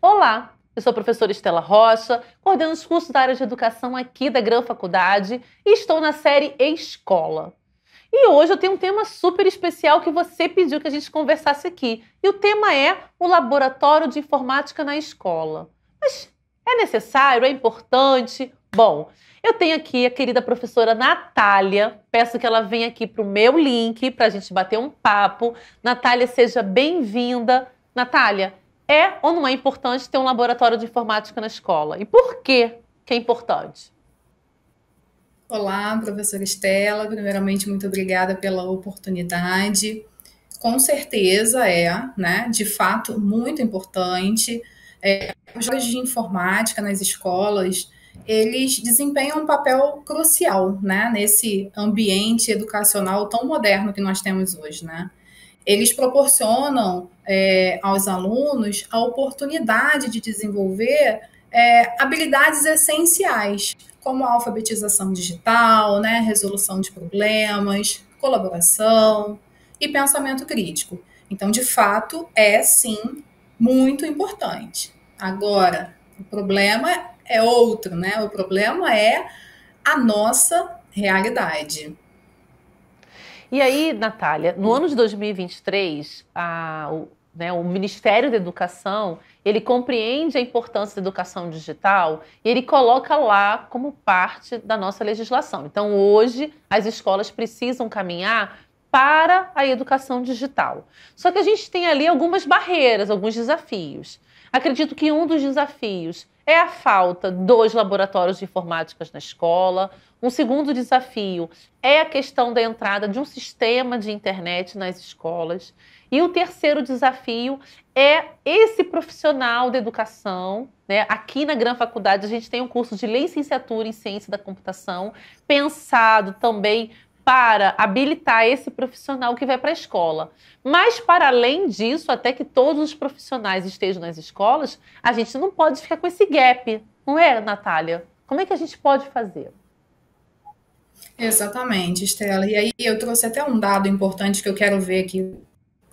Olá, eu sou a professora Estela Rocha, coordeno os cursos da área de educação aqui da Gran Faculdade e estou na série Escola. E hoje eu tenho um tema super especial que você pediu que a gente conversasse aqui. E o tema é o Laboratório de Informática na Escola. Mas é necessário? É importante? Bom, eu tenho aqui a querida professora Natália. Peço que ela venha aqui para o meu link para a gente bater um papo. Natália, seja bem-vinda. Natália, é ou não é importante ter um laboratório de informática na escola? E por que é importante? Olá, professora Estela. Primeiramente, muito obrigada pela oportunidade. Com certeza né, de fato, muito importante. Os jogos de informática nas escolas, eles desempenham um papel crucial, né, nesse ambiente educacional tão moderno que nós temos hoje, né? Eles proporcionam aos alunos a oportunidade de desenvolver habilidades essenciais, como a alfabetização digital, né, resolução de problemas, colaboração e pensamento crítico. Então, de fato, é sim muito importante. Agora, o problema é outro, né? O problema é a nossa realidade. E aí, Natália, no ano de 2023, o Ministério da Educação, ele compreende a importância da educação digital e ele coloca lá como parte da nossa legislação. Então, hoje, as escolas precisam caminhar para a educação digital. Só que a gente tem ali algumas barreiras, alguns desafios. Acredito que um dos desafios é a falta dos laboratórios de informática na escola. Um segundo desafio é a questão da entrada de um sistema de internet nas escolas. E o terceiro desafio é esse profissional da educação, né? Aqui na Gran Faculdade a gente tem um curso de licenciatura em ciência da computação, pensado também para habilitar esse profissional que vai para a escola. Mas, para além disso, até que todos os profissionais estejam nas escolas, a gente não pode ficar com esse gap, não é, Natália? Como é que a gente pode fazer? Exatamente, Estela. E aí eu trouxe até um dado importante que eu quero ver aqui,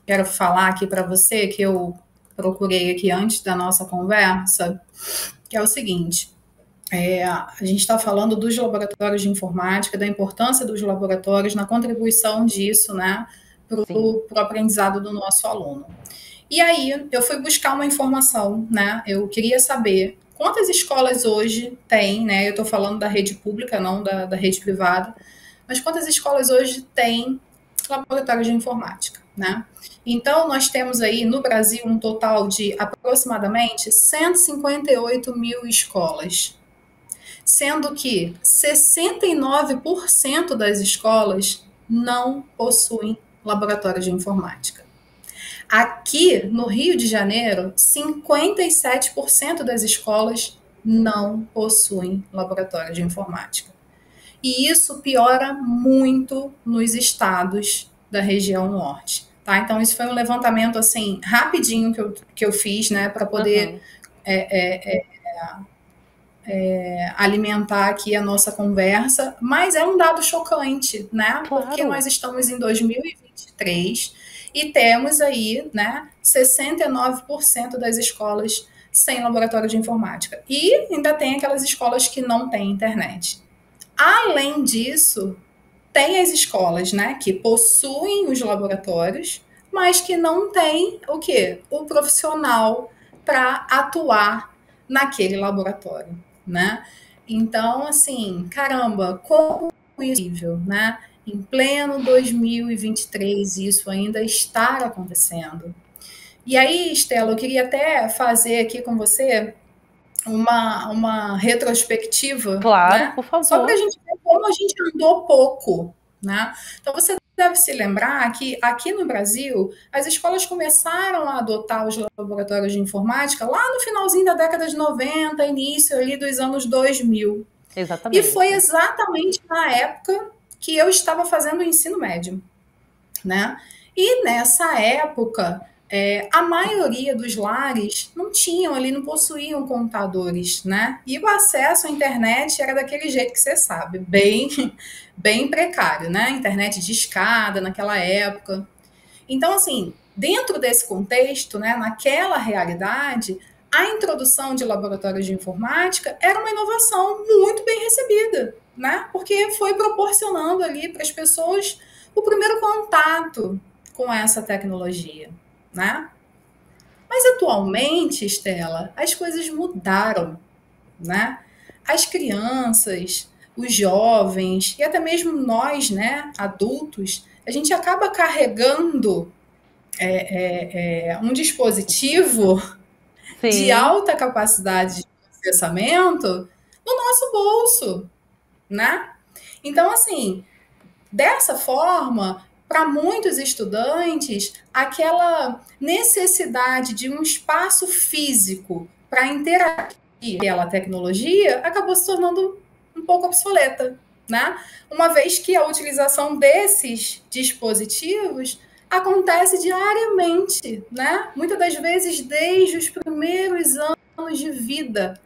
quero falar aqui para você, que eu procurei aqui antes da nossa conversa, que é o seguinte. A gente está falando dos laboratórios de informática, da importância dos laboratórios na contribuição disso, né, para Sim. o aprendizado do nosso aluno. E aí eu fui buscar uma informação, né? Eu queria saber quantas escolas hoje tem, né? Eu estou falando da rede pública, não da rede privada, mas quantas escolas hoje tem laboratórios de informática, né? Então, nós temos aí no Brasil um total de aproximadamente 158 mil escolas, sendo que 69% das escolas não possuem laboratório de informática. Aqui no Rio de Janeiro, 57% das escolas não possuem laboratório de informática. E isso piora muito nos estados da região norte. Tá? Então, isso foi um levantamento assim rapidinho que eu fiz, né, para poder alimentar aqui a nossa conversa, mas é um dado chocante, né? Porque Claro. nós estamos em 2023 e temos aí, né, 69% das escolas sem laboratório de informática. E ainda tem aquelas escolas que não têm internet. Além disso, tem as escolas, né, que possuem os laboratórios, mas que não têm o quê? O profissional para atuar naquele laboratório, né? Então, assim, caramba, como isso é possível, né? Em pleno 2023, isso ainda está acontecendo. E aí, Estela, eu queria até fazer aqui com você uma retrospectiva, Claro, né? por Só para a favor. gente ver como a gente andou pouco, né? Então você deve se lembrar que aqui no Brasil as escolas começaram a adotar os laboratórios de informática lá no finalzinho da década de 90, início ali dos anos 2000. E foi Exatamente. exatamente na época que eu estava fazendo o ensino médio, né? E nessa época, a maioria dos lares não tinham ali, não possuíam computadores, né? E o acesso à internet era daquele jeito que você sabe, bem precário, né? Internet de escada naquela época. Então, assim, dentro desse contexto, né, naquela realidade, a introdução de laboratórios de informática era uma inovação muito bem recebida, né? Porque foi proporcionando ali para as pessoas o primeiro contato com essa tecnologia, né? Mas atualmente, Estela, as coisas mudaram, né? As crianças, os jovens e até mesmo nós, né, adultos, a gente acaba carregando um dispositivo de Sim. alta capacidade de processamento no nosso bolso, né? Então, assim, dessa forma, para muitos estudantes, aquela necessidade de um espaço físico para interagir com aquela tecnologia acabou se tornando um pouco obsoleta, né? Uma vez que a utilização desses dispositivos acontece diariamente, né? Muitas das vezes desde os primeiros anos de vida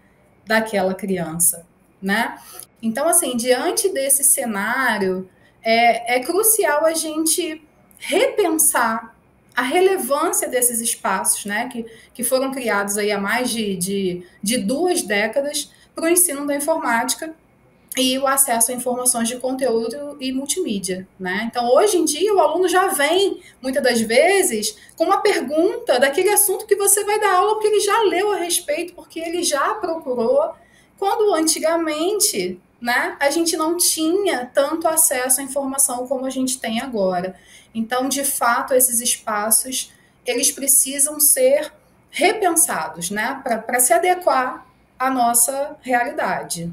daquela criança, né? Então, assim, diante desse cenário, é crucial a gente repensar a relevância desses espaços, né, que foram criados aí há mais de 2 décadas para o ensino da informática e o acesso a informações de conteúdo e multimídia, né? Então, hoje em dia, o aluno já vem, muitas das vezes, com uma pergunta daquele assunto que você vai dar aula, porque ele já leu a respeito, porque ele já procurou, quando antigamente, né, a gente não tinha tanto acesso à informação como a gente tem agora. Então, de fato, esses espaços, eles precisam ser repensados, né, para se adequar à nossa realidade.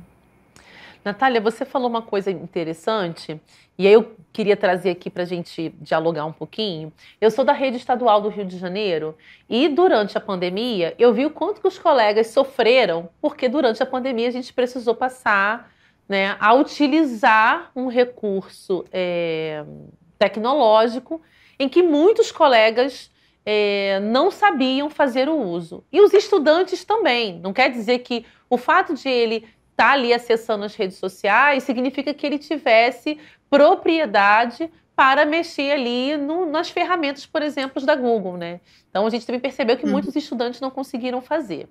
Natália, você falou uma coisa interessante, e aí eu queria trazer aqui para a gente dialogar um pouquinho. Eu sou da rede estadual do Rio de Janeiro, e durante a pandemia eu vi o quanto que os colegas sofreram, porque durante a pandemia a gente precisou passar, né, a utilizar um recurso tecnológico em que muitos colegas não sabiam fazer o uso. E os estudantes também. Não quer dizer que o fato de ele estar ali acessando as redes sociais significa que ele tivesse propriedade para mexer ali nas ferramentas, por exemplo, da Google, né? Então a gente também percebeu que muitos estudantes não conseguiram fazer.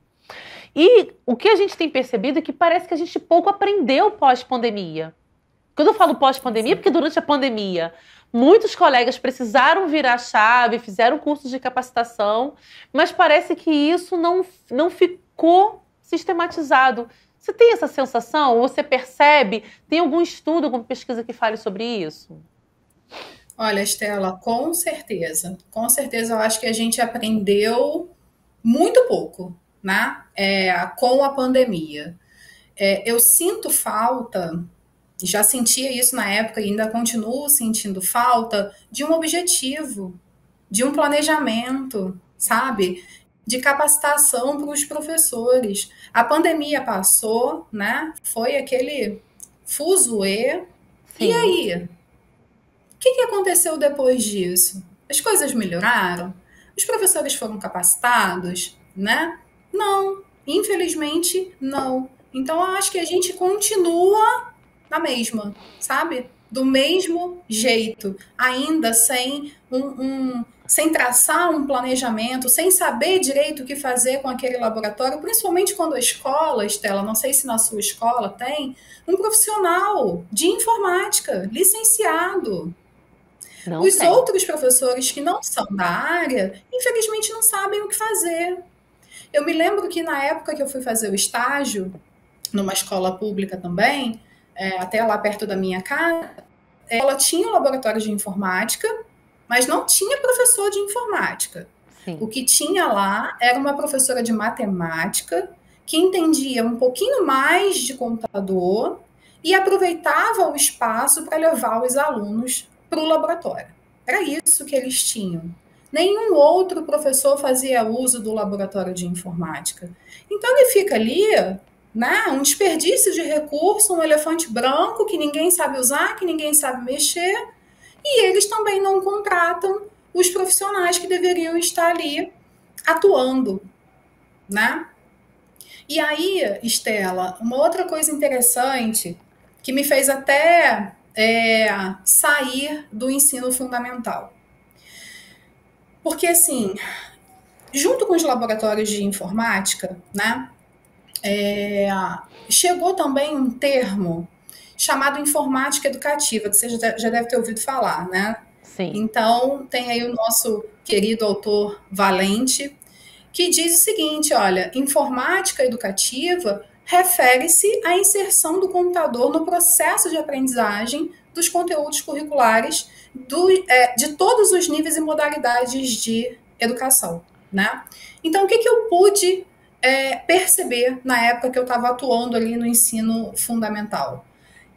E o que a gente tem percebido é que parece que a gente pouco aprendeu pós-pandemia. Quando eu falo pós-pandemia, porque durante a pandemia muitos colegas precisaram virar chave, fizeram cursos de capacitação, mas parece que isso não ficou sistematizado. Você tem essa sensação? Ou você percebe? Tem algum estudo, alguma pesquisa que fale sobre isso? Olha, Estela, com certeza. Com certeza eu acho que a gente aprendeu muito pouco, né? Com a pandemia. Eu sinto falta, já sentia isso na época e ainda continuo sentindo falta de um objetivo, de um planejamento, sabe? De capacitação para os professores. A pandemia passou, né? Foi aquele fuzuê. E Sim. aí? O que aconteceu depois disso? As coisas melhoraram? Os professores foram capacitados, né? Não, infelizmente não. Então eu acho que a gente continua na mesma, sabe? Do mesmo jeito, ainda sem traçar um planejamento, sem saber direito o que fazer com aquele laboratório, principalmente quando a escola, Estela, não sei se na sua escola tem, um profissional de informática, licenciado. Não Os tem. outros professores que não são da área, infelizmente não sabem o que fazer. Eu me lembro que na época que eu fui fazer o estágio, numa escola pública também, até lá perto da minha casa, ela tinha um laboratório de informática, mas não tinha professor de informática. O Sim. que tinha lá era uma professora de matemática que entendia um pouquinho mais de computador e aproveitava o espaço para levar os alunos para o laboratório. Era isso que eles tinham. Nenhum outro professor fazia uso do laboratório de informática. Então ele fica ali, né, um desperdício de recurso, um elefante branco que ninguém sabe usar, que ninguém sabe mexer, e eles também não contratam os profissionais que deveriam estar ali atuando, né? E aí, Estela, uma outra coisa interessante que me fez até sair do ensino fundamental. Porque, assim, junto com os laboratórios de informática, né, chegou também um termo chamado informática educativa, que você já deve ter ouvido falar, né? Sim. Então, tem aí o nosso querido autor Valente, que diz o seguinte, olha, informática educativa refere-se à inserção do computador no processo de aprendizagem dos conteúdos curriculares de todos os níveis e modalidades de educação, né? Então, o que eu pude perceber na época que eu estava atuando ali no ensino fundamental?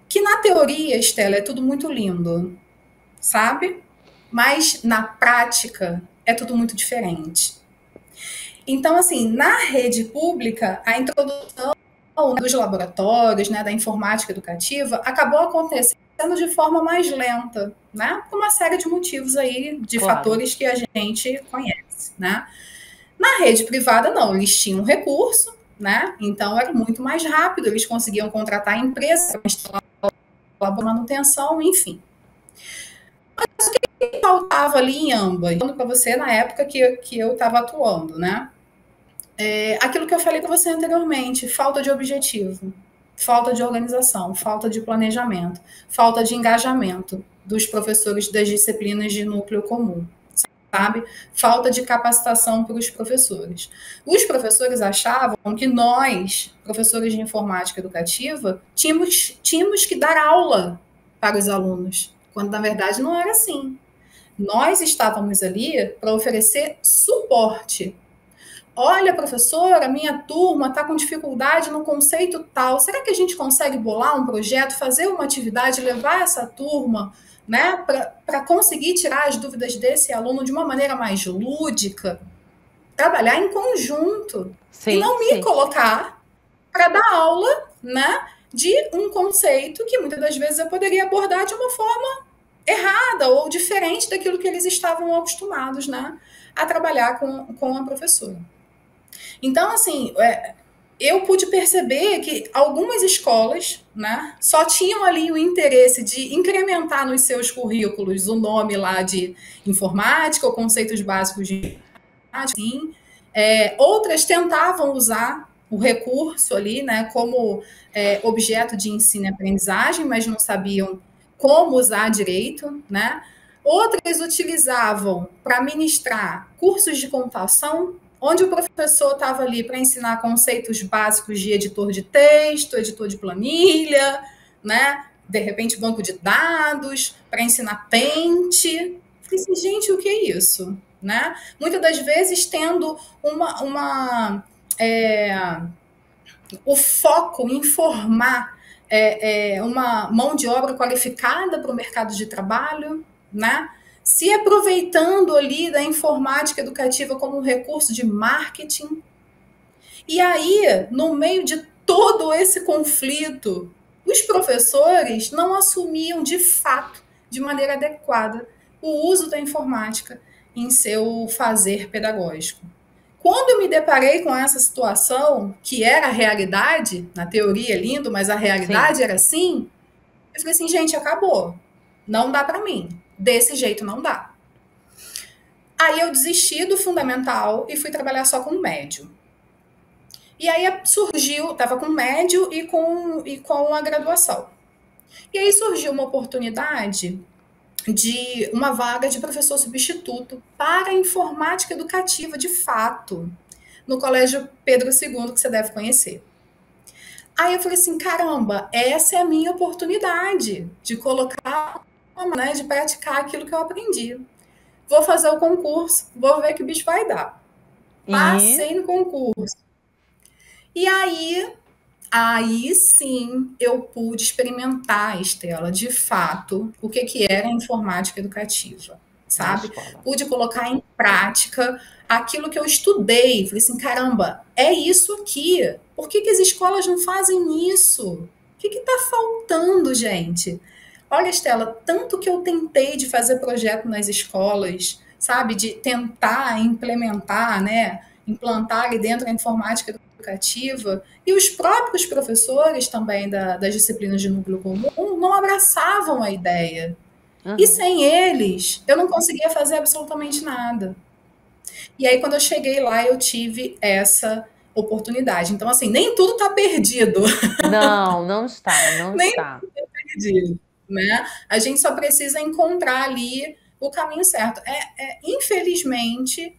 Que na teoria, Estela, é tudo muito lindo, sabe? Mas na prática é tudo muito diferente. Então, assim, na rede pública, a introdução dos laboratórios, né, da informática educativa, acabou acontecendo de forma mais lenta, né? Por uma série de motivos aí, de fatores que a gente conhece, né? Na rede privada, não, eles tinham recurso, né? Então era muito mais rápido, eles conseguiam contratar empresas para instalar manutenção, enfim. Mas o que faltava ali em ambas? Falando para você na época que eu estava atuando, né? Aquilo que eu falei para você anteriormente, falta de objetivo, falta de organização, falta de planejamento, falta de engajamento dos professores das disciplinas de núcleo comum, sabe? Falta de capacitação para os professores. Os professores achavam que nós, professores de informática educativa, tínhamos que dar aula para os alunos, quando na verdade não era assim. Nós estávamos ali para oferecer suporte. Olha, professora, minha turma está com dificuldade no conceito tal. Será que a gente consegue bolar um projeto, fazer uma atividade, levar essa turma, né, para conseguir tirar as dúvidas desse aluno de uma maneira mais lúdica? Trabalhar em conjunto. Sim, e não me colocar para dar aula, né, de um conceito que muitas das vezes eu poderia abordar de uma forma errada ou diferente daquilo que eles estavam acostumados, né, a trabalhar com a professora. Então, assim, eu pude perceber que algumas escolas, né, só tinham ali o interesse de incrementar nos seus currículos o nome lá de informática ou conceitos básicos de informática, assim. Outras tentavam usar o recurso ali, né, como objeto de ensino e aprendizagem, mas não sabiam como usar direito, né? Outras utilizavam para ministrar cursos de computação, onde o professor estava ali para ensinar conceitos básicos de editor de texto, editor de planilha, né? De repente, banco de dados, para ensinar Paint. Eu falei assim, gente, o que é isso? Né? Muitas das vezes tendo o foco em formar uma mão de obra qualificada para o mercado de trabalho, né? Se aproveitando ali da informática educativa como um recurso de marketing. E aí, no meio de todo esse conflito, os professores não assumiam de fato, de maneira adequada, o uso da informática em seu fazer pedagógico. Quando eu me deparei com essa situação, que era a realidade, na teoria é lindo, mas a realidade era assim, eu falei assim, gente, acabou. Não dá para mim. Desse jeito não dá. Aí eu desisti do fundamental e fui trabalhar só com médio. E aí surgiu, estava com médio e com a graduação. E aí surgiu uma oportunidade de uma vaga de professor substituto para informática educativa, de fato, no Colégio Pedro II, que você deve conhecer. Aí eu falei assim, caramba, essa é a minha oportunidade de colocar, né, de praticar aquilo que eu aprendi. Vou fazer o concurso, vou ver que o bicho vai dar. Passei no concurso. E aí sim eu pude experimentar, Estela, de fato, o que era a informática educativa, sabe? Pude colocar em prática aquilo que eu estudei. Falei assim, caramba, é isso aqui. Por que as escolas não fazem isso? O que está faltando, gente? Olha, Estela, tanto que eu tentei de fazer projeto nas escolas, sabe? De tentar implementar, né? Implantar ali dentro a informática educativa, e os próprios professores também das disciplinas de núcleo comum não abraçavam a ideia. E sem eles, eu não conseguia fazer absolutamente nada. E aí, quando eu cheguei lá, eu tive essa oportunidade. Então, assim, nem tudo está perdido. Não, não está, não Nem está. tudo está perdido, né? A gente só precisa encontrar ali o caminho certo. Infelizmente,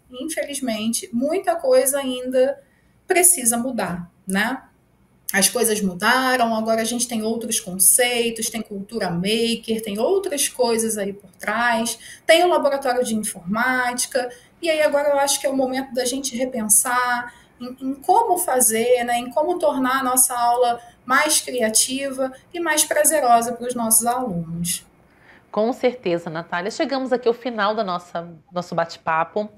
muita coisa ainda precisa mudar, né? As coisas mudaram, agora a gente tem outros conceitos, tem cultura maker, tem outras coisas aí por trás, tem o laboratório de informática, e aí agora eu acho que é o momento da gente repensar em como fazer, né, em como tornar a nossa aula mais criativa e mais prazerosa para os nossos alunos. Com certeza, Natália. Chegamos aqui ao final da nosso bate-papo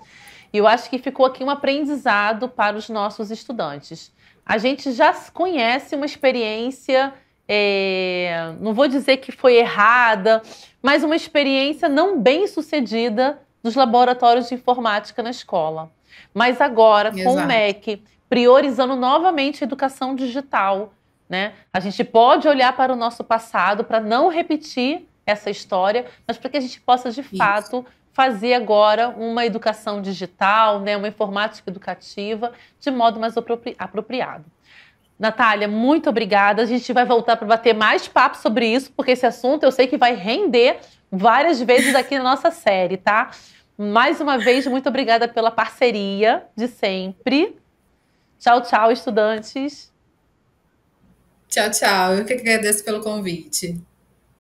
e eu acho que ficou aqui um aprendizado para os nossos estudantes. A gente já conhece uma experiência, não vou dizer que foi errada, mas uma experiência não bem sucedida dos laboratórios de informática na escola. Mas agora, com o Exato. MEC priorizando novamente a educação digital, né? A gente pode olhar para o nosso passado para não repetir essa história, mas para que a gente possa, de Isso. fato, fazer agora uma educação digital, né, uma informática educativa, de modo mais apropriado. Natália, muito obrigada. A gente vai voltar para bater mais papo sobre isso, porque esse assunto eu sei que vai render várias vezes aqui na nossa série, tá? Mais uma vez, muito obrigada pela parceria de sempre. Tchau, tchau, estudantes. Tchau, tchau. Eu que agradeço pelo convite.